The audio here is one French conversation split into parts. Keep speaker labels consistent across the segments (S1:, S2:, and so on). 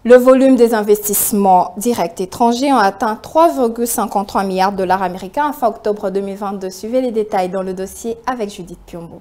S1: Le volume des investissements directs étrangers a atteint 3,53 milliards de dollars américains fin octobre 2022. Suivez les détails dans le dossier avec Judith Piombo.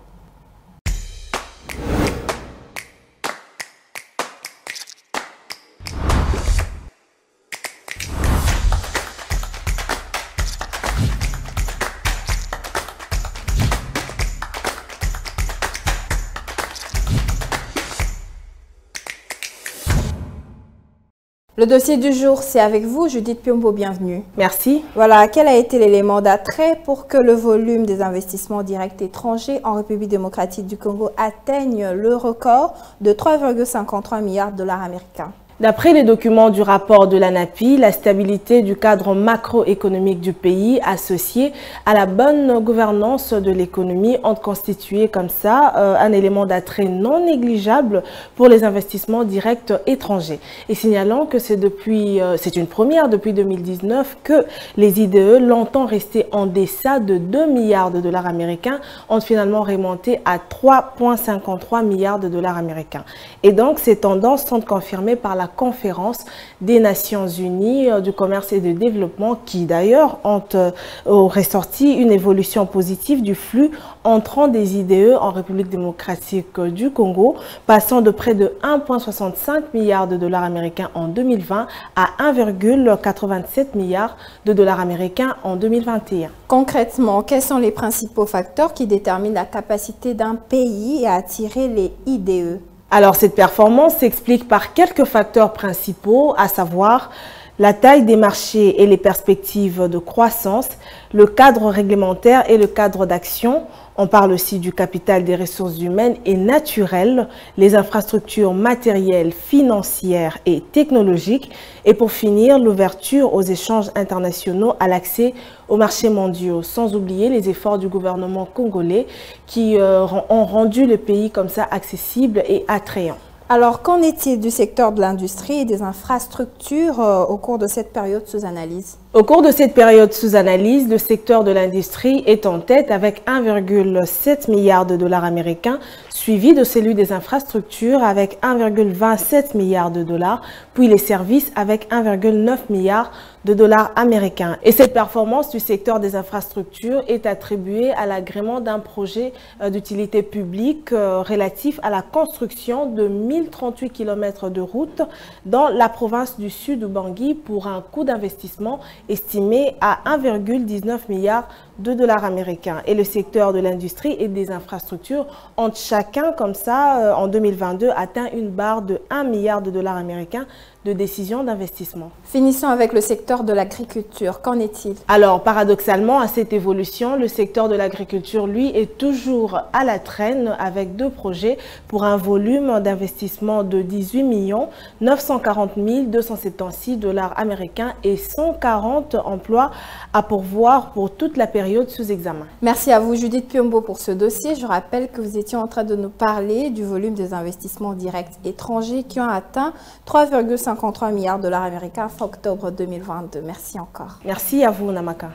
S1: Le dossier du jour, c'est avec vous, Judith Piombo, bienvenue.
S2: Merci.
S1: Voilà, quel a été l'élément d'attrait pour que le volume des investissements directs étrangers en République démocratique du Congo atteigne le record de 3,53 milliards de dollars américains?
S2: D'après les documents du rapport de l'ANAPI, la stabilité du cadre macroéconomique du pays associé à la bonne gouvernance de l'économie ont constitué comme ça un élément d'attrait non négligeable pour les investissements directs étrangers. Et signalons que c'est une première depuis 2019 que les IDE, longtemps restés en deçà de 2 milliards de dollars américains, ont finalement remonté à 3,53 milliards de dollars américains. Et donc ces tendances sont confirmées par la Conférence des Nations Unies du commerce et du développement qui d'ailleurs ont ressorti une évolution positive du flux entrant des IDE en République démocratique du Congo, passant de près de 1,65 milliards de dollars américains en 2020 à 1,87 milliards de dollars américains en 2021.
S1: Concrètement, quels sont les principaux facteurs qui déterminent la capacité d'un pays à attirer les IDE?
S2: Alors, cette performance s'explique par quelques facteurs principaux, à savoir la taille des marchés et les perspectives de croissance, le cadre réglementaire et le cadre d'action. On parle aussi du capital des ressources humaines et naturelles, les infrastructures matérielles, financières et technologiques. Et pour finir, l'ouverture aux échanges internationaux à l'accès aux marchés mondiaux, sans oublier les efforts du gouvernement congolais qui ont rendu le pays comme ça accessible et attrayant.
S1: Alors, qu'en est-il du secteur de l'industrie et des infrastructures au cours de cette période sous analyse?
S2: Au cours de cette période sous analyse, le secteur de l'industrie est en tête avec 1,7 milliard de dollars américains, suivi de celui des infrastructures avec 1,27 milliard de dollars, puis les services avec 1,9 milliard de dollars américains. Et cette performance du secteur des infrastructures est attribuée à l'agrément d'un projet d'utilité publique relatif à la construction de 1038 km de routes dans la province du Sud Bangui pour un coût d'investissement estimé à 1,19 milliard de dollars américains. Et le secteur de l'industrie et des infrastructures ont chacun, comme ça, en 2022, atteint une barre de 1 milliard de dollars américains de décisions d'investissement.
S1: Finissons avec le secteur de l'agriculture. Qu'en est-il?
S2: Alors, paradoxalement, à cette évolution, le secteur de l'agriculture, lui, est toujours à la traîne avec deux projets pour un volume d'investissement de 18 940 276 dollars américains et 140 emplois à pourvoir pour toute la période sous examen.
S1: Merci à vous, Judith Piombo, pour ce dossier. Je rappelle que vous étiez en train de nous parler du volume des investissements directs étrangers qui ont atteint 3,53 milliards de dollars américains fin octobre 2022. Merci encore.
S2: Merci à vous, Namaka.